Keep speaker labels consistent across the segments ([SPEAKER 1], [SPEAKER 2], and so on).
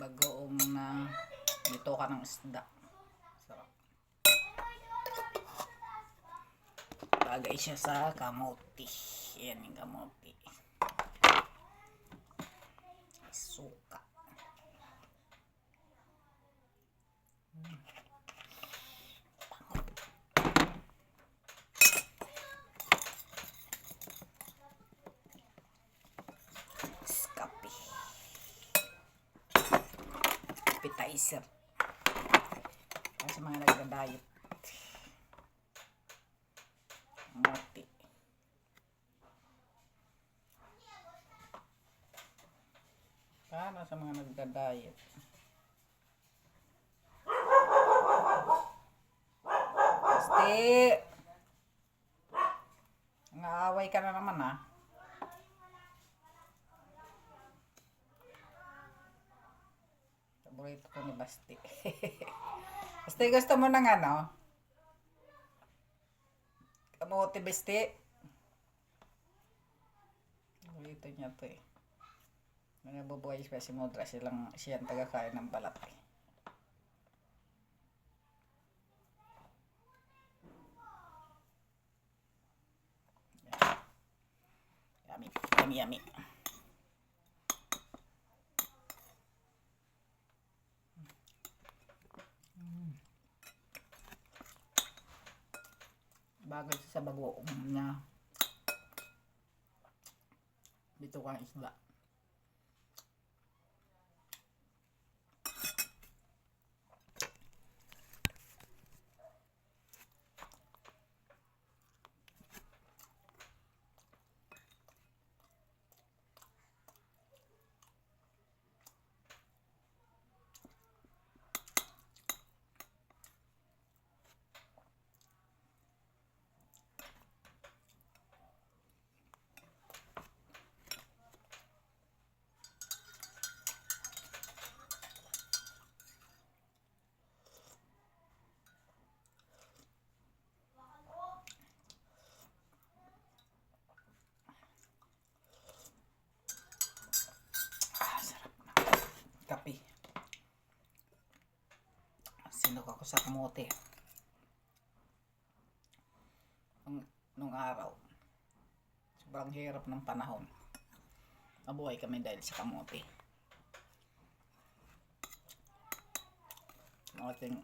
[SPEAKER 1] bagoong na dito ka ng isda. Sarap. Lagay siya sa kamote. Yan yung kamote. Suka. Kape. Appetizer. Para sa mga nagda-diet. Kamote. Para sa mga nagda-diet. Basti! Nangaaway ka na naman ah. Paborito ko ni Basti. Basti, gusto mo ng ano? Kamote, Basti. Paborito niya to eh. Mga babuhay pa si Modra, siyang taga-kain ng balat eh. Yummy, yummy, yummy. Bagay sa bagoong niya. Dito ka isda. Kape. Sinok ako sa kamote. Nung araw, sobrang hirap ng panahon. Nabuhay kami dahil sa kamote. Kamoting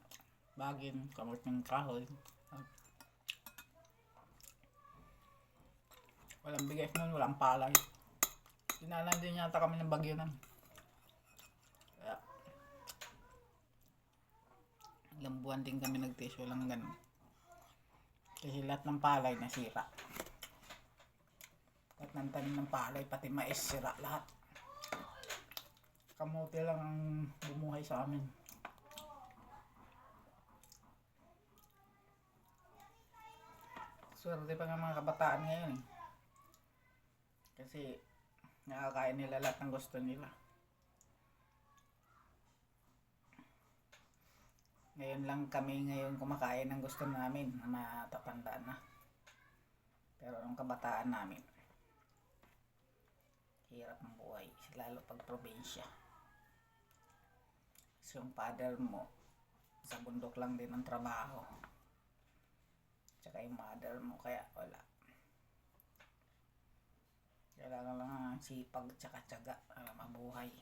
[SPEAKER 1] bagin, kamoting kahoy. Walang bigas nun, walang palay. Dinalan din yata kami ng bagyo nun. Ilang buwan din kami nagtiso lang ganun. Kasi lahat ng palay nasira. Lahat ng tanim ng palay, pati mais, sira lahat. Kamote lang ang bumuhay sa amin. Swerte pa ng mga kabataan ngayon eh. Kasi nakakain nila lahat ng gusto nila. Ngayon lang kami ngayon kumakain ng gusto namin na matatanda na. Pero nung kabataan namin, hirap ng buhay. Lalo pag probinsya. So yung father mo, sa bundok lang din ang trabaho. Tsaka yung mother mo, kaya wala. Kailangan lang ang sipag tsaka tsaga para mabuhay.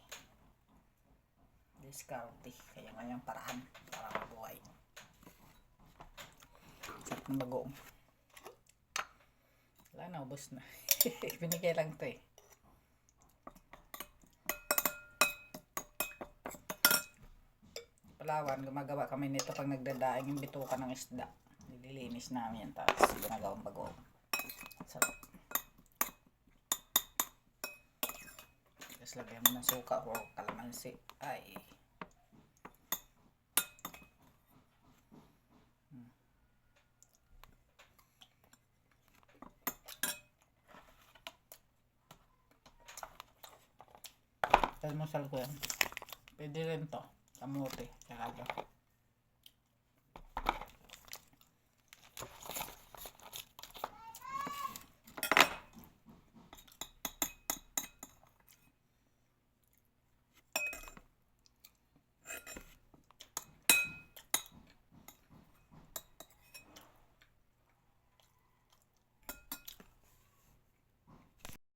[SPEAKER 1] Diskarte, kaya ngayong paraan para mabuhay. Sarap ng bagoong. Wala na, ubos na. Binigay lang ito eh. Palawan, gumagawa kami nito pag nagdadaing yung bituka ng isda. Nililinis namin yan, tapos ginagawang bagoong. Sarap. Tapos lagyan mo ng suka o kalamansi. Ay. Almusal ko yan. Pwede rin to. Kamote. Talaga.